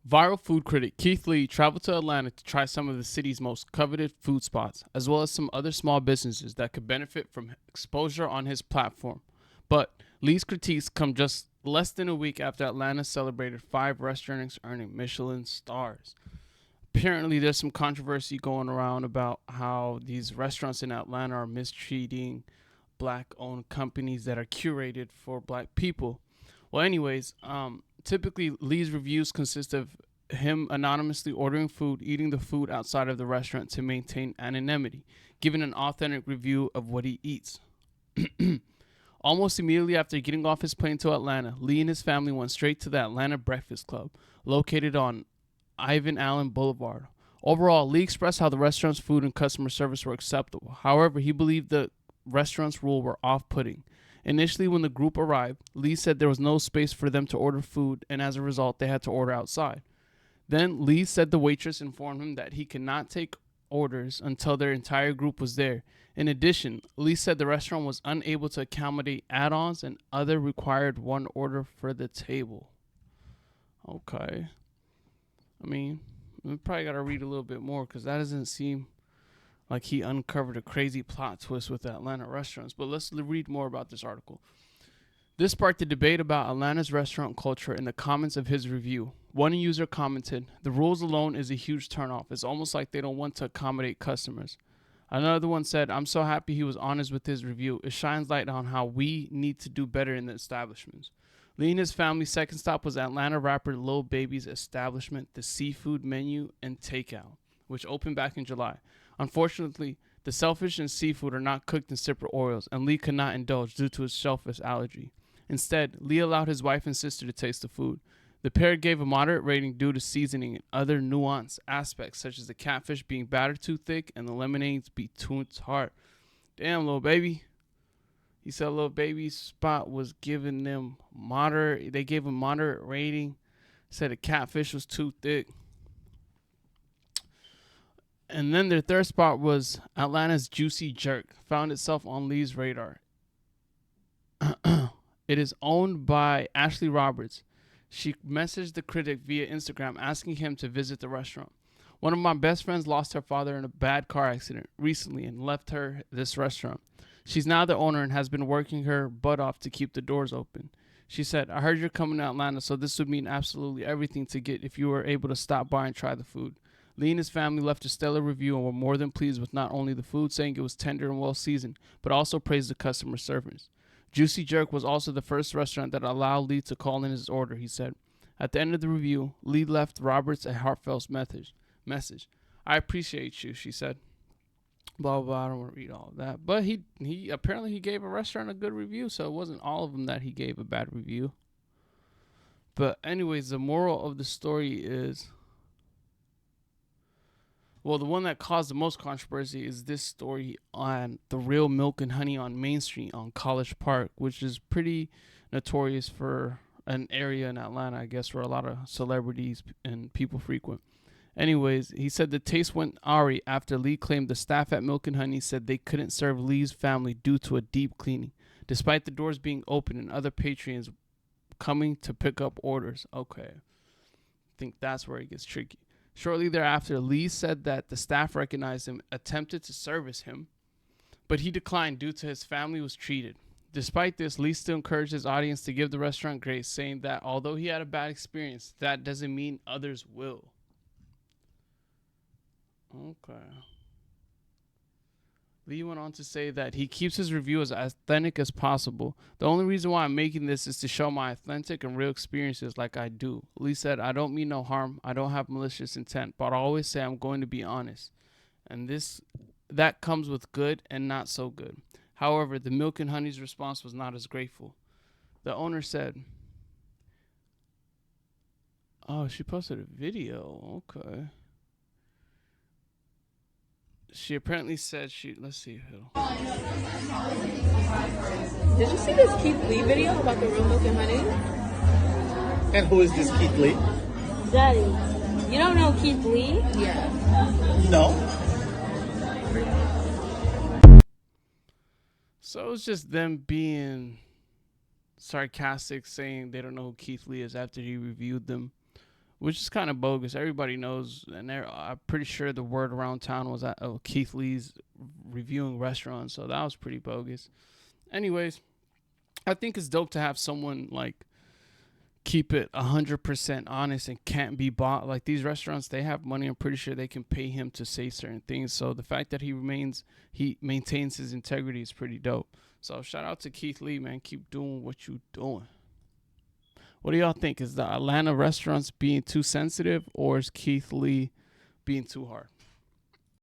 Viral food critic Keith Lee traveled to Atlanta to try some of the city's most coveted food spots, as well as some other small businesses that could benefit from exposure on his platform. But Lee's critiques come just less than a week after Atlanta celebrated 5 restaurants earning Michelin stars. Apparently, there's some controversy going around about how these restaurants in Atlanta are mistreating black owned companies that are curated for black people. Well, anyways, typically Lee's reviews consist of him anonymously ordering food, eating the food outside of the restaurant to maintain anonymity, giving an authentic review of what he eats. Almost immediately after getting off his plane to Atlanta, Lee and his family went straight to the Atlanta Breakfast Club, located on Ivan Allen Boulevard. Overall, Lee expressed how the restaurant's food and customer service were acceptable. However, he believed the restaurant's rules were off-putting. Initially, when the group arrived, Lee said there was no space for them to order food, and as a result, they had to order outside. Then Lee said the waitress informed him that he could not take orders until their entire group was there. In addition, Lee said the restaurant was unable to accommodate add-ons and other required one order for the table. Okay. I mean, we probably got to read a little bit more because that doesn't seem like he uncovered a crazy plot twist with the Atlanta restaurants. But let's read more about this article. This sparked a debate about Atlanta's restaurant culture in the comments of his review. One user commented, "The rules alone is a huge turnoff. It's almost like they don't want to accommodate customers." Another one said, "I'm so happy he was honest with his review. It shines light on how we need to do better in the establishments." Lee and his family's second stop was Atlanta rapper Lil Baby's establishment, The Seafood Menu and Takeout, which opened back in July. Unfortunately, the shellfish and seafood are not cooked in separate oils, and Lee could not indulge due to his shellfish allergy. Instead, Lee allowed his wife and sister to taste the food. The pair gave a moderate rating due to seasoning and other nuanced aspects, such as the catfish being battered too thick and the lemonades be too tart. Damn, Lil Baby. He said Lil Baby's spot was giving them moderate. They gave him moderate rating. Said the catfish was too thick. And then their third spot was Atlanta's Juicy Jerk. Found itself on Lee's radar. It is owned by Ashley Roberts. She messaged the critic via Instagram asking him to visit the restaurant. "One of my best friends lost her father in a bad car accident recently and left her this restaurant. She's now the owner and has been working her butt off to keep the doors open." She said, "I heard you're coming to Atlanta, so this would mean absolutely everything to get if you were able to stop by and try the food." Lee and his family left a stellar review and were more than pleased with not only the food, saying it was tender and well seasoned, but also praised the customer service. Juicy Jerk was also the first restaurant that allowed Lee to call in his order, he said. At the end of the review, Lee left Roberts a heartfelt message. "I appreciate you," she said. Blah, blah, blah. I don't want to read all of that. But he apparently he gave a restaurant a good review, so it wasn't all of them that he gave a bad review. But anyways, the moral of the story is, well, the one that caused the most controversy is this story on the Real Milk and Honey on Main Street on College Park, which is pretty notorious for an area in Atlanta, I guess, where a lot of celebrities and people frequent. Anyways, he said the taste went awry after Lee claimed the staff at Milk and Honey said they couldn't serve Lee's family due to a deep cleaning, despite the doors being open and other patrons coming to pick up orders. Okay, I think that's where it gets tricky. Shortly thereafter, Lee said that the staff recognized him, attempted to service him, but he declined due to his family was treated. Despite this, Lee still encouraged his audience to give the restaurant grace, saying that although he had a bad experience, that doesn't mean others will. Okay. Lee went on to say that he keeps his review as authentic as possible. "The only reason why I'm making this is to show my authentic and real experiences like I do." Lee said, "I don't mean no harm. I don't have malicious intent, but I always say I'm going to be honest. And that comes with good and not so good." However, the Milk and Honey's response was not as grateful. The owner said, "Oh, she posted a video. Okay." She apparently said let's see. Did you see this Keith Lee video about the Real Milk and Honey? And who is this Keith Lee? Daddy, you don't know Keith Lee? Yeah. No. So it's just them being sarcastic, saying they don't know who Keith Lee is after he reviewed them. which is kind of bogus. Everybody knows, and I'm pretty sure the word around town was that Keith Lee's reviewing restaurants, so that was pretty bogus. Anyways, I think it's dope to have someone like keep it 100% honest and can't be bought. Like these restaurants, they have money. I'm pretty sure they can pay him to say certain things. So the fact that he maintains his integrity is pretty dope. So shout out to Keith Lee, man. Keep doing what you doing. What do y'all think? Is the Atlanta restaurants being too sensitive, or is Keith Lee being too hard?